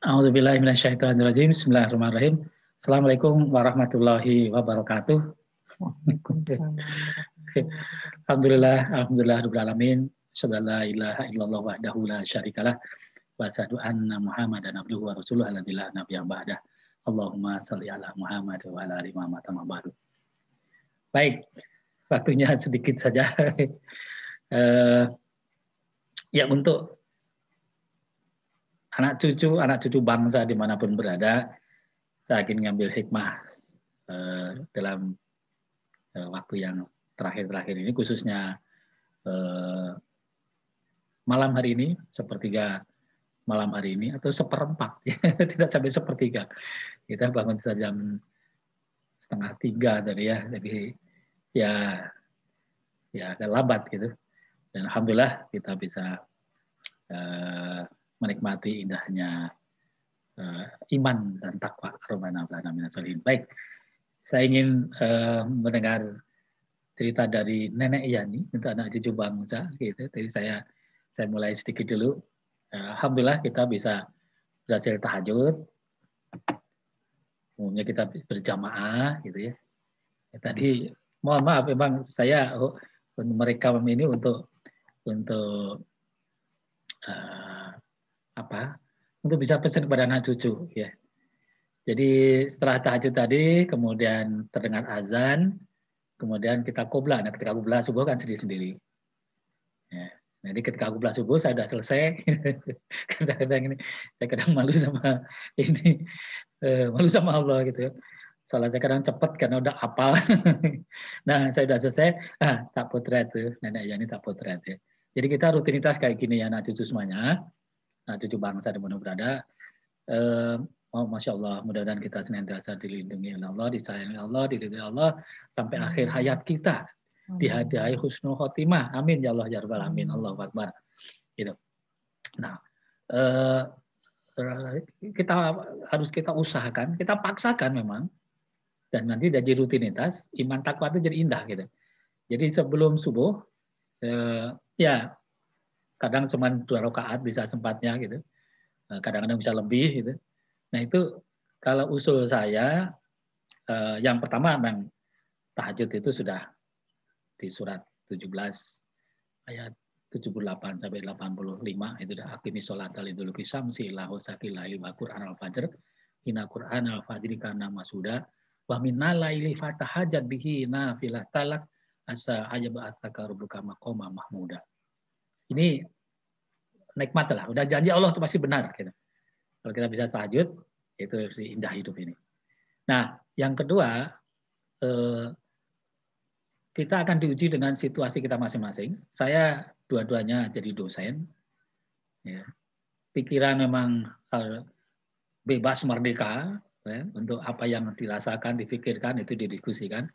A'udzubillahi minasyaitonirrajim. Bismillahirrahmanirrahim. Assalamualaikum warahmatullahi wabarakatuh. Waalaikumsalam warahmatullahi wabarakatuh. Alhamdulillah rabbil alamin. Asyhadu an la ilaha illallah wahdahu la syarikalah wa asyhadu anna Muhammadan abduhu wa rasuluhu la ilaha nabiyya ba'dah. Allahumma shalli ala Muhammad wa ala ali Muhammad amma ba'du. Baik, waktunya sedikit saja. Ya, untuk anak cucu bangsa dimanapun berada, saya ingin ngambil hikmah dalam waktu yang terakhir-terakhir ini, khususnya malam hari ini, sepertiga malam hari ini, atau seperempat, tidak sampai sepertiga. Kita bangun jam 2:30 tadi ya, jadi ya agak lambat gitu. Dan alhamdulillah kita bisa menikmati indahnya iman dan takwa. Baik, saya ingin mendengar cerita dari Nenek Yani untuk anak cucu bangsa gitu. Jadi saya mulai sedikit dulu. Alhamdulillah kita bisa berhasil tahajud. Umumnya kita berjamaah gitu ya. Tadi mohon maaf, memang saya merekam ini untuk untuk bisa pesan kepada anak cucu ya. Jadi setelah tahajud tadi, kemudian terdengar azan, kemudian kita qoblah. Nah, ketika qoblah subuh kan sendiri-sendiri. Ya. Jadi ketika qoblah subuh saya sudah selesai. Kadang-kadang ini saya kadang malu sama ini, malu sama Allah gitu. Soalnya saya kadang cepat karena udah hafal. Nah, saya sudah selesai, tak potret tuh, Nenek Yani tak potret ya. Jadi kita rutinitas kayak gini ya, anak cucu semuanya, anak cucu bangsa di mana berada. Masya Allah, mudah-mudahan kita senantiasa dilindungi oleh Allah, disayangi Allah, diridhoi Allah sampai akhir hayat kita, dihadiahi husnul khotimah. Amin ya Allah ya rabbal alamin. Allahu akbar. Gitu. Nah, kita usahakan, kita paksakan memang, dan nanti dari rutinitas iman takwa itu jadi indah gitu. Jadi sebelum subuh, ya kadang cuma 2 rakaat bisa sempatnya gitu, kadang-kadang bisa lebih gitu. Nah itu kalau usul saya, yang pertama memang tahajud itu sudah di surat 17 ayat 78 sampai 85 itu dah aqimi sholata liduluki syamsi lahu sakila lima Qur'an al-fajr inna Qur'an al-fajri kana masuda wa minal laili fatahajat bihi nafilah talak asa ajaba atsaka rabbuka maqama mahmuda. Ini nikmat lah, udah janji Allah itu pasti benar gitu. Kalau kita bisa tahajud, itu sih indah hidup ini. Nah, yang kedua, kita akan diuji dengan situasi kita masing-masing. Saya dua-duanya jadi dosen. Ya. Pikiran memang bebas merdeka ya, untuk apa yang dirasakan, dipikirkan, itu didiskusikan.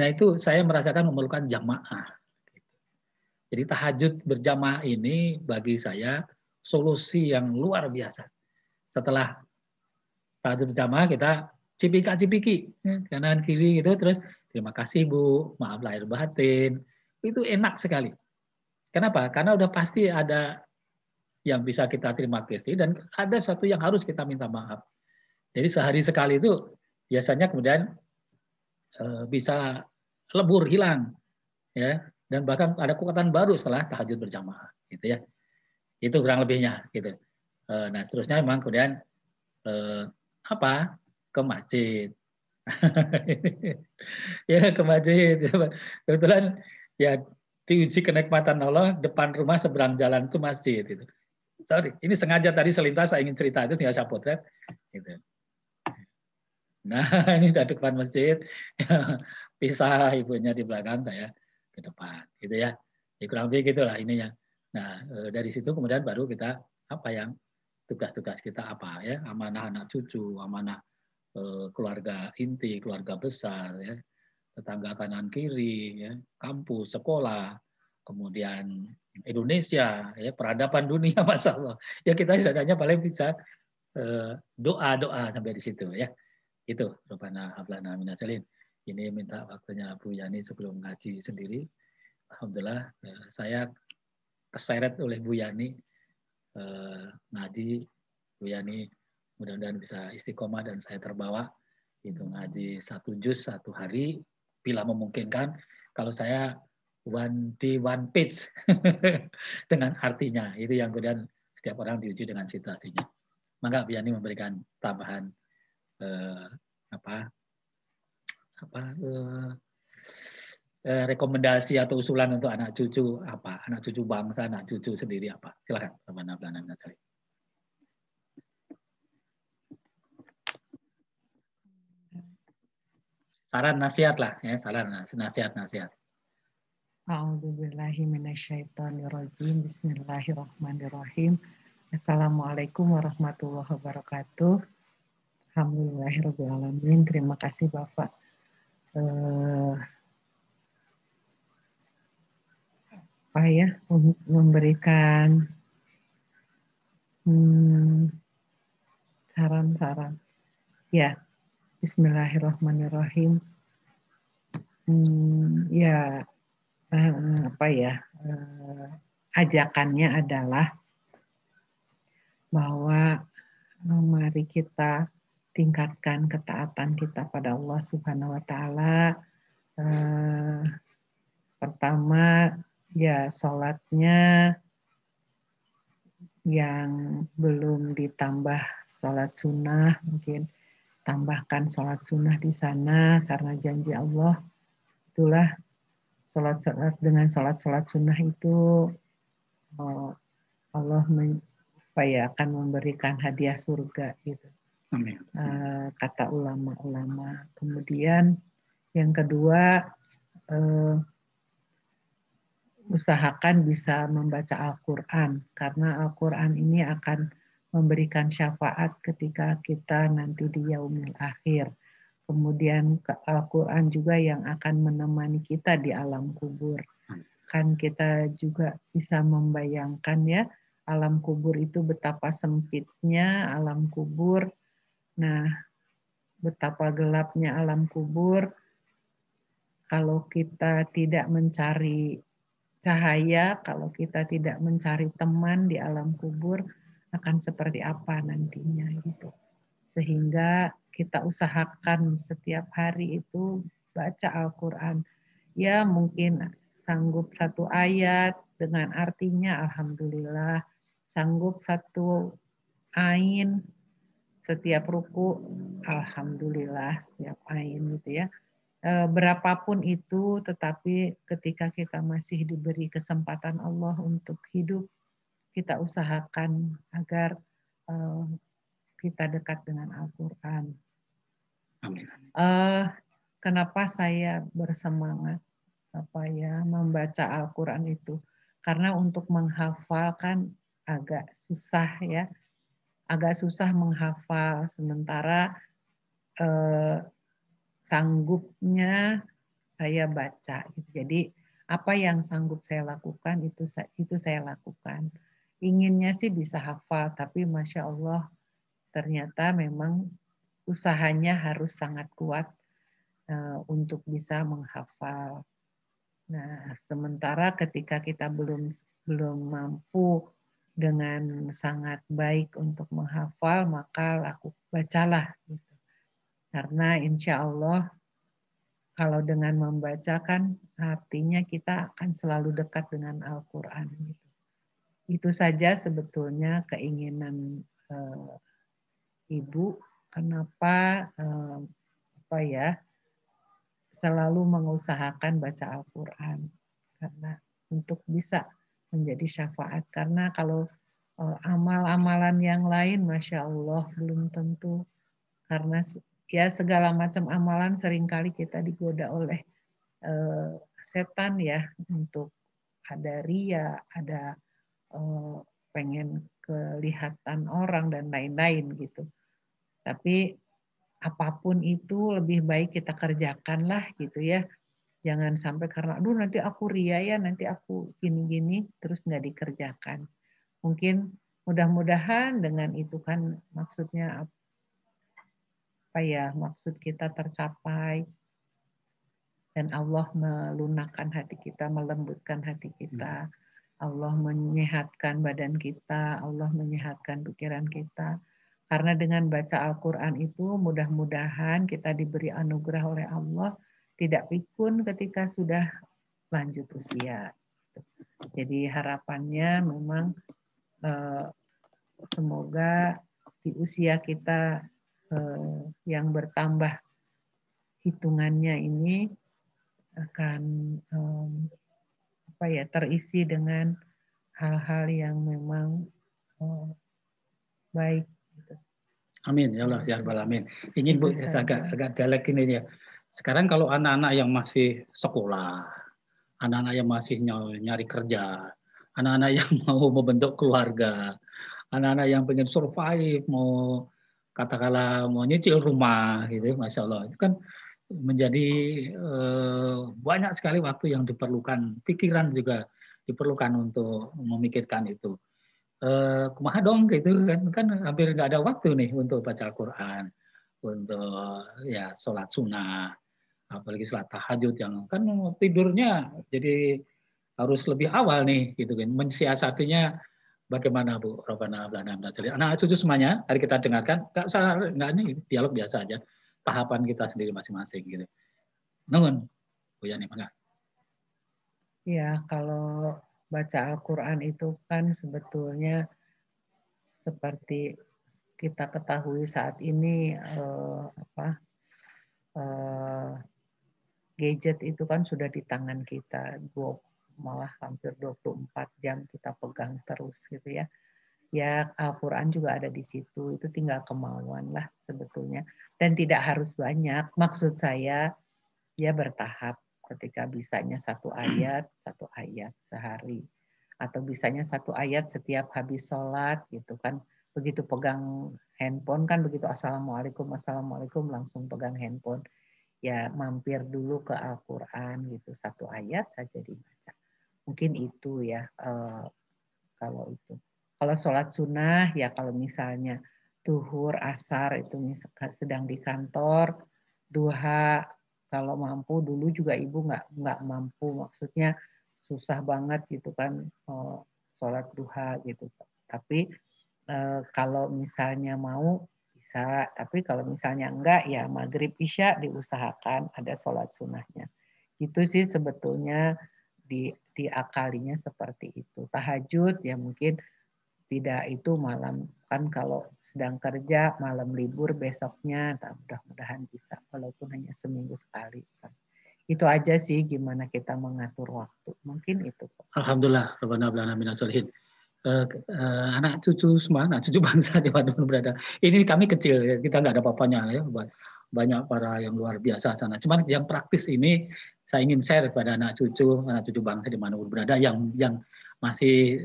Nah itu saya merasakan memerlukan jamaah. Jadi tahajud berjamaah ini bagi saya solusi yang luar biasa. Setelah tahajud berjamaah kita cipika-cipiki kanan kiri gitu, terus terima kasih Bu, maaf lahir batin, itu enak sekali. Kenapa? Karena udah pasti ada yang bisa kita terima kasih dan ada sesuatu yang harus kita minta maaf. Jadi sehari sekali itu biasanya kemudian bisa lebur, hilang, ya, dan bahkan ada kekuatan baru setelah tahajud berjamaah, gitu ya. Itu kurang lebihnya, gitu. Nah seterusnya memang kemudian ke masjid. Ya ke masjid. Kebetulan ya diuji kenikmatan Allah, depan rumah seberang jalan itu masjid. Gitu. Sorry, ini sengaja tadi selintas saya ingin cerita itu sehingga saya potret. Gitu. Nah ini udah depan masjid, pisah ibunya di belakang, saya ke depan, gitu ya. Ya kurang lebih gitulah ininya. Nah dari situ kemudian baru kita apa yang tugas-tugas kita apa ya, amanah anak cucu, amanah keluarga inti, keluarga besar, ya, tetangga kanan kiri, ya, kampus, sekolah, kemudian Indonesia, ya, peradaban dunia, Masya Allah. Ya kita seadanya paling bisa doa-doa sampai di situ, ya. Itu, Rabbana hablana minasalin. Ini minta waktunya Bu Yani sebelum ngaji sendiri. Alhamdulillah, saya keseret oleh Bu Yani ngaji. Bu Yani mudah-mudahan bisa istiqomah dan saya terbawa itu ngaji 1 juz 1 hari bila memungkinkan. Kalau saya one day one page dengan artinya itu yang kemudian setiap orang diuji dengan situasinya. Maka Bu Yani memberikan tambahan rekomendasi atau usulan untuk anak cucu apa, anak cucu bangsa, anak cucu sendiri apa. Silakan Bapak Nabila Nasari. Saran nasihat lah ya, saran nasihat. A'udzubillahi minasyaitonirrajim. Bismillahirrahmanirrahim. Assalamualaikum warahmatullahi wabarakatuh. Alhamdulillahirrahmanirrahim. Terima kasih Bapak memberikan saran-saran. Ya, Bismillahirrahmanirrahim. Ajakannya adalah bahwa mari kita tingkatkan ketaatan kita pada Allah Subhanahu wa taala. Pertama, ya sholatnya yang belum ditambah sholat sunnah, mungkin tambahkan sholat sunnah di sana, karena janji Allah itulah dengan sholat sunnah itu Allah akan memberikan hadiah surga gitu. Amin. Kata ulama-ulama. Kemudian yang kedua, usahakan bisa membaca Al-Quran, karena Al-Quran ini akan memberikan syafaat ketika kita nanti di yaumil akhir. Kemudian Al-Quran juga yang akan menemani kita di alam kubur. Kan kita juga bisa membayangkan ya, alam kubur itu betapa sempitnya alam kubur. Nah, betapa gelapnya alam kubur. Kalau kita tidak mencari cahaya, kalau kita tidak mencari teman di alam kubur, akan seperti apa nantinya gitu. Sehingga kita usahakan setiap hari itu baca Al-Quran. Ya mungkin sanggup 1 ayat dengan artinya, alhamdulillah. Sanggup 1 ain setiap ruku, alhamdulillah setiap ain gitu ya. Berapapun itu, tetapi ketika kita masih diberi kesempatan Allah untuk hidup, kita usahakan agar kita dekat dengan Al-Quran. Amin. Kenapa saya bersemangat membaca Al-Quran itu? Karena untuk menghafalkan agak susah ya, agak susah menghafal, sementara sanggupnya saya baca. Jadi apa yang sanggup saya lakukan itu saya lakukan. Inginnya sih bisa hafal, tapi Masya Allah ternyata memang usahanya harus sangat kuat untuk bisa menghafal. Nah, sementara ketika kita belum mampu dengan sangat baik untuk menghafal, maka bacalah. Gitu. Karena insya Allah kalau dengan membaca kan artinya kita akan selalu dekat dengan Al-Quran. Gitu. Itu saja sebetulnya keinginan Ibu, kenapa selalu mengusahakan baca Al-Quran, karena untuk bisa menjadi syafaat. Karena kalau amal-amalan yang lain, Masya Allah, belum tentu. Karena ya segala macam amalan seringkali kita digoda oleh setan ya, untuk ada ria, ada pengen kelihatan orang dan lain-lain gitu. Tapi apapun itu lebih baik kita kerjakanlah gitu ya. Jangan sampai karena aduh nanti aku ria ya, nanti aku gini-gini terus nggak dikerjakan. Mungkin mudah-mudahan dengan itu kan maksudnya maksud kita tercapai dan Allah melunakkan hati kita, melembutkan hati kita. Allah menyehatkan badan kita, Allah menyehatkan pikiran kita. Karena dengan baca Al-Quran itu mudah-mudahan kita diberi anugerah oleh Allah, tidak pikun ketika sudah lanjut usia. Jadi harapannya memang semoga di usia kita yang bertambah hitungannya ini akan terisi dengan hal-hal yang memang baik. Amin ya Allah ya Rabbal Alamin. Ingin Bu, agak delek ini ya. Sekarang kalau anak-anak yang masih sekolah, anak-anak yang masih nyari kerja, anak-anak yang mau membentuk keluarga, anak-anak yang pengen survive, mau katakanlah mau nyicil rumah gitu, Masya Allah. Itu kan menjadi banyak sekali waktu yang diperlukan, pikiran juga diperlukan untuk memikirkan itu. Kumaha dong gitu kan hampir nggak ada waktu nih untuk baca Al-Quran, untuk ya sholat sunnah, apalagi sholat tahajud yang kan tidurnya jadi harus lebih awal nih gitu kan. Mensiasatinya bagaimana Bu Robana Blana anak cucu semuanya, hari kita dengarkan, nggak ini dialog biasa aja, tahapan kita sendiri masing-masing gitu. Nuhun Bu Yani, mangga. Ya, kalau baca Al-Quran itu kan sebetulnya seperti kita ketahui saat ini gadget itu kan sudah di tangan kita, malah hampir 24 jam kita pegang terus gitu ya. Ya Al-Quran juga ada di situ, itu tinggal kemauan lah sebetulnya. Dan tidak harus banyak, maksud saya ya bertahap, ketika bisanya satu ayat sehari. Atau bisanya satu ayat setiap habis sholat gitu kan. Begitu pegang handphone kan, begitu Assalamualaikum langsung pegang handphone. Ya mampir dulu ke Al-Quran gitu, satu ayat saja dibaca. Mungkin itu ya kalau itu. Kalau sholat sunnah ya kalau misalnya zuhur, asar itu sedang di kantor, duha kalau mampu, dulu juga ibu nggak mampu, maksudnya susah banget gitu kan sholat duha gitu. Tapi kalau misalnya mau bisa, tapi kalau misalnya enggak ya maghrib isya diusahakan ada sholat sunnahnya. Itu sih sebetulnya diakalinya seperti itu. Tahajud ya mungkin tidak itu malam, kan kalau sedang kerja malam libur besoknya, mudah-mudahan bisa walaupun hanya seminggu sekali. Itu aja sih gimana kita mengatur waktu. Mungkin itu. Alhamdulillah, Rabbana blana minas solihin. Anak cucu semua, anak cucu bangsa di mana berada. Ini kami kecil, ya, kita nggak ada apa-apanya ya. Banyak para yang luar biasa sana. Cuman yang praktis ini saya ingin share kepada anak cucu bangsa di mana berada yang masih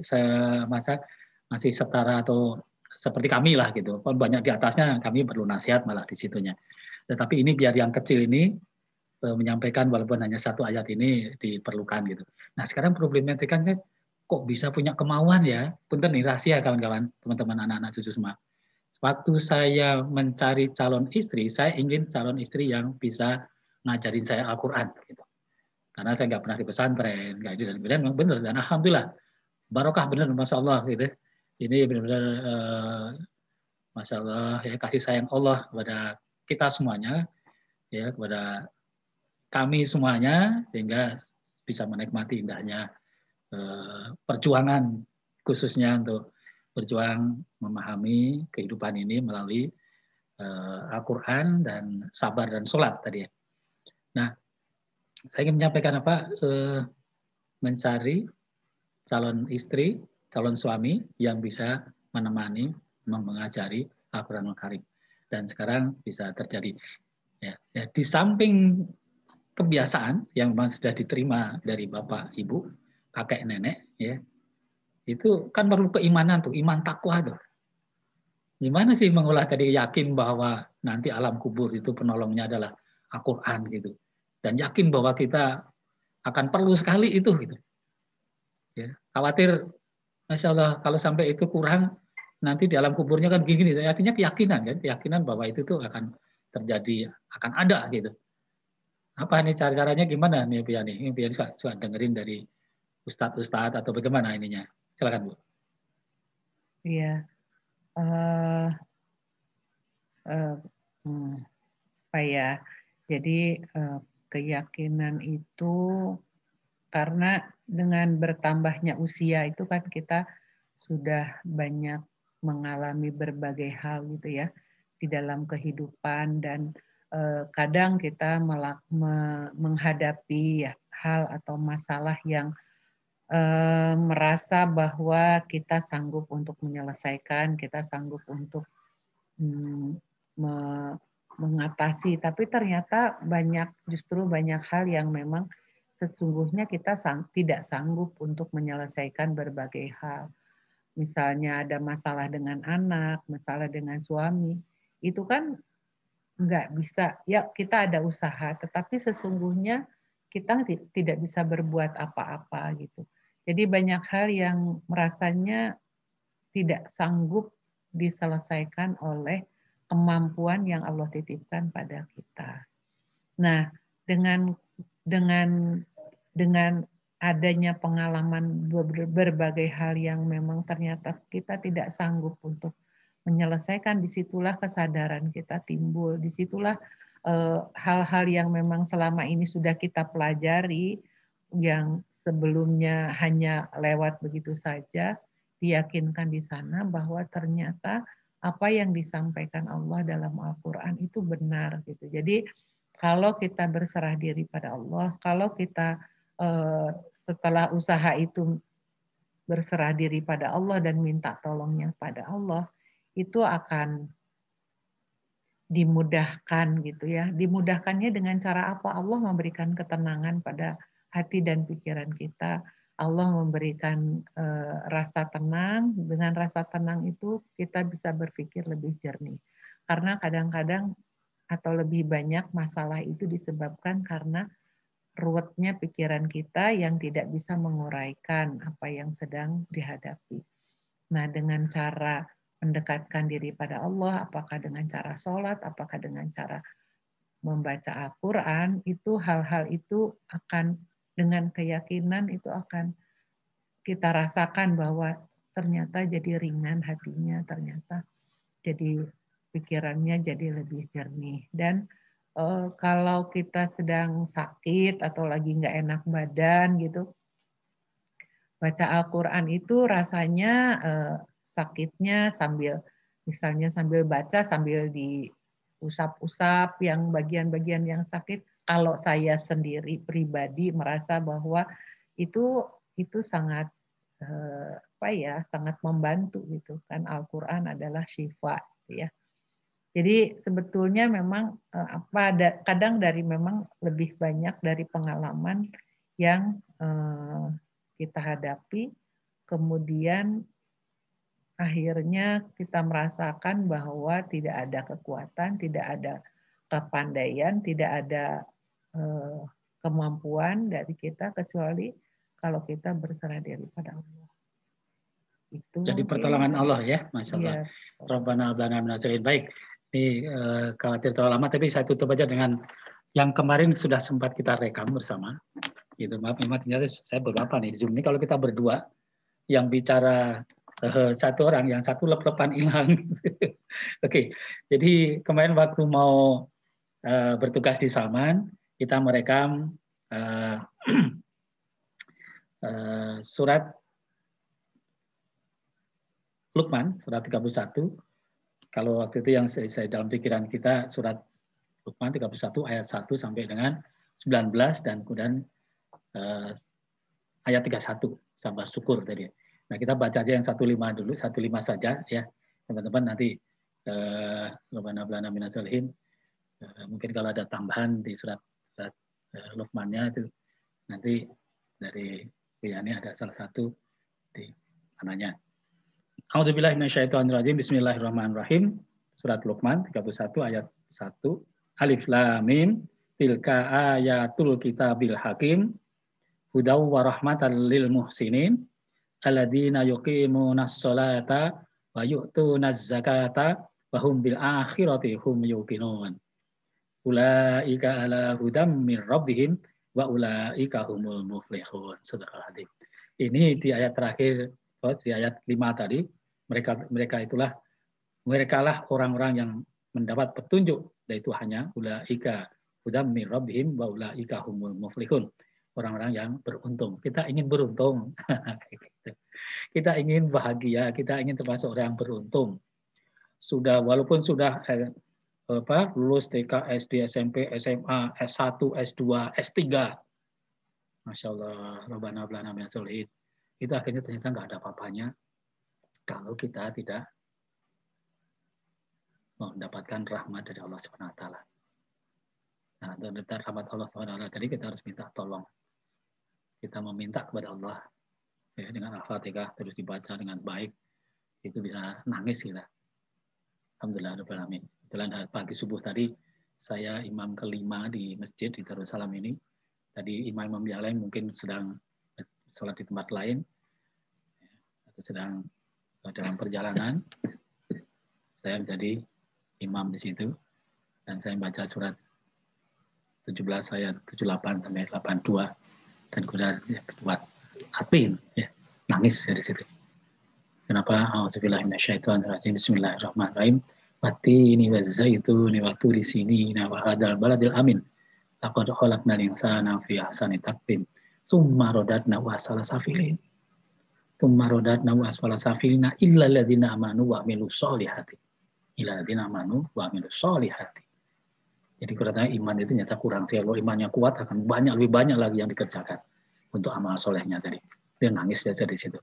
masih setara atau seperti kami lah gitu. Banyak di atasnya kami perlu nasihat malah di situnya. Tetapi ini biar yang kecil ini menyampaikan walaupun hanya satu ayat ini diperlukan gitu. Nah sekarang problematikanya kok bisa punya kemauan ya? Punten nih rahasia kawan-kawan, teman-teman anak-anak cucu semua. Waktu saya mencari calon istri, saya ingin calon istri yang bisa ngajarin saya Al-Quran. Gitu. Karena saya nggak pernah di pesantren, nggak itu dan memang benar dan alhamdulillah barokah benar, masya Allah gitu. Ini benar-benar masya Allah ya kasih sayang Allah kepada kita semuanya, ya kepada kami semuanya sehingga bisa menikmati indahnya perjuangan khususnya untuk berjuang memahami kehidupan ini melalui Al-Quran dan sabar dan sholat tadi ya. Nah, saya ingin menyampaikan apa? Mencari calon istri, calon suami yang bisa menemani, mengajari Al-Quranul Karim. Dan sekarang bisa terjadi. Ya, di samping kebiasaan yang memang sudah diterima dari bapak, ibu, kakek, nenek, ya, itu kan perlu keimanan tuh, iman takwa tuh. Gimana sih mengolah tadi yakin bahwa nanti alam kubur itu penolongnya adalah Al-Quran gitu. Dan yakin bahwa kita akan perlu sekali itu gitu. Ya, khawatir, Masya Allah, kalau sampai itu kurang, nanti di alam kuburnya kan gini, artinya keyakinan kan, keyakinan bahwa itu tuh akan terjadi, akan ada gitu. Apa nih caranya gimana nih Pia nih? Ini Pia suka dengerin dari Ustadz atau bagaimana ininya? Silakan Bu. Iya. eh, apa ya? Jadi keyakinan itu karena dengan bertambahnya usia itu kan kita sudah banyak mengalami berbagai hal gitu ya di dalam kehidupan, dan kadang kita menghadapi hal atau masalah yang merasa bahwa kita sanggup untuk menyelesaikan, kita sanggup untuk mengatasi, tapi ternyata justru banyak hal yang memang sesungguhnya kita tidak sanggup untuk menyelesaikan berbagai hal. Misalnya ada masalah dengan anak, masalah dengan suami, itu kan nggak bisa, ya kita ada usaha, tetapi sesungguhnya kita tidak bisa berbuat apa-apa gitu. Jadi banyak hal yang merasanya tidak sanggup diselesaikan oleh kemampuan yang Allah titipkan pada kita. Nah, dengan dengan dengan adanya pengalaman berbagai hal yang memang ternyata kita tidak sanggup untuk menyelesaikan, disitulah kesadaran kita timbul, disitulah hal-hal yang memang selama ini sudah kita pelajari, yang sebelumnya hanya lewat begitu saja, diyakinkan di sana bahwa ternyata apa yang disampaikan Allah dalam Al-Quran itu benar gitu. Jadi kalau kita berserah diri pada Allah, kalau kita setelah usaha itu berserah diri pada Allah dan minta tolongnya pada Allah, itu akan dimudahkan gitu ya. Dimudahkannya dengan cara apa? Allah memberikan ketenangan pada hati dan pikiran kita. Allah memberikan rasa tenang. Dengan rasa tenang itu kita bisa berpikir lebih jernih. Karena kadang-kadang atau lebih banyak masalah itu disebabkan karena ruwetnya pikiran kita yang tidak bisa menguraikan apa yang sedang dihadapi. Nah, dengan cara mendekatkan diri pada Allah, apakah dengan cara sholat, apakah dengan cara membaca Al-Quran, itu hal-hal itu akan dengan keyakinan itu akan kita rasakan bahwa ternyata jadi ringan hatinya, ternyata jadi pikirannya jadi lebih jernih. Dan kalau kita sedang sakit atau lagi nggak enak badan gitu, baca Al-Quran itu rasanya sakitnya misalnya sambil baca sambil diusap-usap yang bagian-bagian yang sakit. Kalau saya sendiri pribadi merasa bahwa itu sangat sangat membantu gitu kan. Al-Quran adalah syifa gitu ya. Jadi sebetulnya memang kadang memang lebih banyak dari pengalaman yang kita hadapi, kemudian akhirnya kita merasakan bahwa tidak ada kekuatan, tidak ada kepandaian, tidak ada kemampuan dari kita kecuali kalau kita berserah diri pada Allah. Itu jadi pertolongan Allah ya, Masya Allah. Ya. Rabbana ablana minasyirin. Baik, ini khawatir terlalu lama, tapi saya tutup aja dengan yang kemarin sudah sempat kita rekam bersama. Gitu, maaf, memang ternyata saya beberapa nih Zoom ini kalau kita berdua, yang bicara satu orang, yang satu lep-lepan hilang. Oke, jadi kemarin waktu mau bertugas di Salman, kita merekam surat Luqman, surat 31. Kalau waktu itu yang saya dalam pikiran kita surat Luqman 31 ayat 1 sampai dengan 19 dan kemudian ayat 31 sabar syukur tadi. Nah, kita baca aja yang 15 dulu, 15 saja ya. Teman-teman nanti Rabbana ablana minasyirin. Mungkin kalau ada tambahan di surat Luqman-nya itu nanti dari ini ada salah satu di mananya. A'udzubillahi minasyaitonirrajim. Bismillahirrahmanirrahim. Surat Luqman 31 ayat 1. Alif lam mim. Tilka ayatul kitabil hakim. Hudaw wa rahmatan lil muhsinin. Alladzina yuqimunas sholata wa yu'tunaz zakata wa hum bil akhirati hum yuqinun. Ulaika ala hudam min rabbihim wa ulaika humul muflihun. Sadaqallahul. Ini di ayat terakhir, di ayat 5 tadi, mereka lah orang-orang yang mendapat petunjuk, yaitu hanya ulaika hudam min rabbihim wa ulaika humul muflihun. Orang-orang yang beruntung. Kita ingin beruntung. Kita ingin bahagia, kita ingin termasuk orang yang beruntung. Walaupun sudah lulus TK, SD, SMP, SMA, S1, S2, S3. Masya Allah, Rabbana ablana min solihin. Itu akhirnya ternyata nggak ada apa-apanya kalau kita tidak mendapatkan rahmat dari Allah Subhanahu wa taala. Nah, untuk rahmat Allah Subhanahu wa taala tadi kita harus minta tolong. Kita meminta kepada Allah ya, dengan Al-Fatihah terus dibaca dengan baik, itu bisa nangis kita. Alhamdulillah rabbil alamin. Kebetulan pagi subuh tadi saya imam kelima di masjid di Darussalam ini. Tadi imam-imam yang lain mungkin sedang sholat di tempat lain atau sedang dalam perjalanan. Saya menjadi imam di situ dan saya baca surat 17 ayat 78 sampai 82 dan kemudian buat hati ya, nangis dari situ. Kenapa? Auzubillahi minasyaitonirrajim. Bismillahirrahmanirrahim. Wattini wazzaituni wa turi sinina wa hadzal baladil amin. Laqad khalaqnal insana fi ahsani taqwim. Tsumma radadnahu asfala safilin. Tsumma radadnahu asfala safilina illa alladziina amanu wa amilus sholihati. Illa alladziina amanu wa amilus sholihati. Jadi katanya iman itu nyata kurang. Kalau imannya kuat akan lebih banyak lagi yang dikerjakan untuk amal solehnya tadi. Dia nangis saja di situ.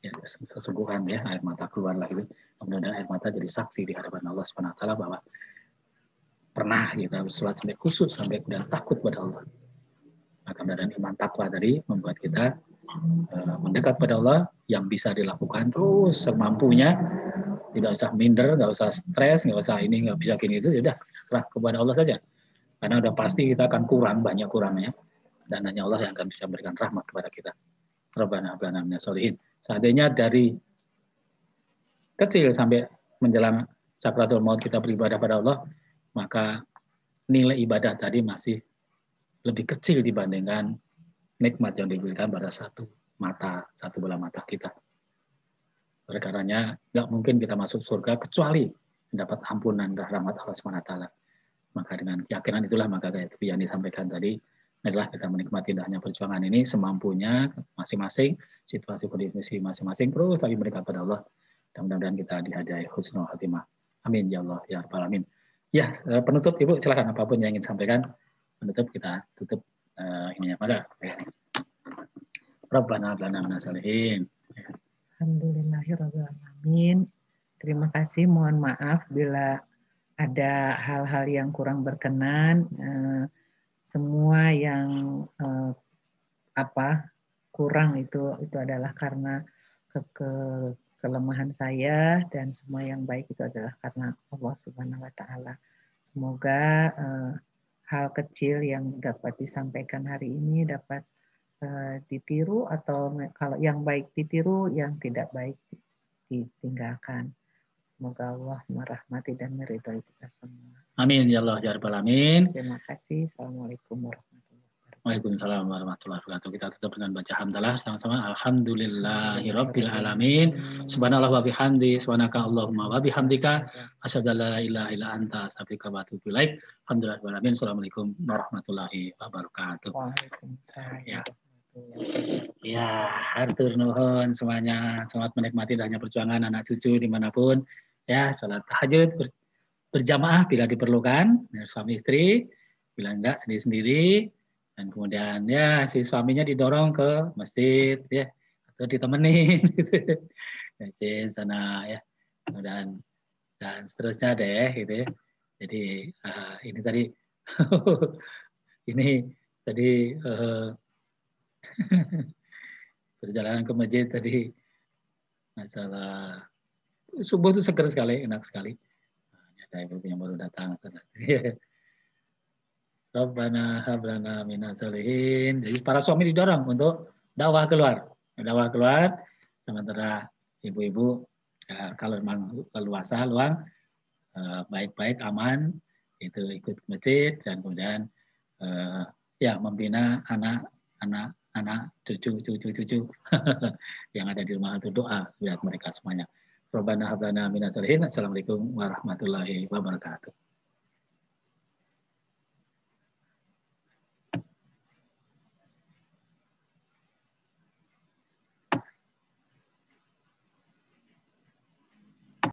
Ya, kesembuhan ya, air mata keluar lagi. Kemudian air mata jadi saksi di hadapan Allah Subhanahu wa taala bahwa pernah kita bersolat sampai khusyuk, sampai kemudian takut pada Allah. Maka kemudian iman takwa tadi membuat kita mendekat pada Allah, yang bisa dilakukan terus semampunya, tidak usah minder, nggak usah stres, nggak usah ini, nggak bisa gini itu, sudah serah kepada Allah saja. Karena udah pasti kita akan banyak kurangnya, dan hanya Allah yang akan bisa memberikan rahmat kepada kita. Rabbana ablana minas solihin. Seandainya dari kecil sampai menjelang sakratul maut kita beribadah pada Allah, maka nilai ibadah tadi masih lebih kecil dibandingkan nikmat yang diberikan pada satu bola mata kita. Oleh karenanya, nggak mungkin kita masuk surga kecuali mendapat ampunan dan rahmat Allah SWT. Maka dengan keyakinan itulah, maka kayak yang disampaikan tadi, adalah kita menikmati indahnya perjuangan ini semampunya masing-masing, situasi kondisi masing-masing, terus tapi mendekat pada Allah. Dan mudah-mudahan kita dihadiahi husnul khatimah. Amin ya Allah ya rabbal alamin. Ya, penutup Ibu silakan apapun yang ingin sampaikan. Penutup kita tutup ininya pada. Rabbana ablana minas solihin. Alhamdulillahirabbil alamin. Terima kasih, mohon maaf bila ada hal-hal yang kurang berkenan. Semua yang kurang itu adalah karena kelemahan saya, dan semua yang baik itu adalah karena Allah Subhanahu wa taala. Semoga hal kecil yang dapat disampaikan hari ini dapat ditiru, atau kalau yang baik ditiru, yang tidak baik ditinggalkan. Semoga Allah merahmati dan meridhai kita semua. Amin ya Allah ya rabbal alamin. Terima kasih. Assalamualaikum warahmatullahi wabarakatuh. Waalaikumsalam warahmatullahi wabarakatuh. Kita tutup dengan baca hamdalah sama-sama. Alhamdulillahirabbil alamin. Subhanallah wa bihamdi, subhanaka Allahumma wa bihamdika, asyhadu an la ilaha illa anta, astaghfiruka wa atubu ilaik. Alhamdulillahirabbil alamin. Assalamualaikum warahmatullahi wabarakatuh. Waalaikumsalam. Ya, hatur nuhun semuanya. Selamat menikmati indahnya perjuangan anak cucu dimanapun. Ya, sholat tahajud berjamaah bila diperlukan, suami istri. Bila enggak sendiri-sendiri. Dan kemudian ya si suaminya didorong ke masjid ya, atau ditemenin gitu. Ngecin sana ya. Dan seterusnya deh gitu ya. Jadi ini tadi ini tadi perjalanan ke masjid tadi, masalah subuh itu seger sekali, enak sekali. Ada ibu yang baru datang. Rabbana hablana minas solihin. Jadi para suami didorong untuk dakwah keluar. Sementara ibu-ibu ya, kalau memang leluasa luang, baik-baik aman, itu ikut ke masjid dan kemudian ya membina anak cucu yang ada di rumah, itu doa buat mereka semuanya. Rabbana hab lana minas solihin. Assalamualaikum warahmatullahi wabarakatuh.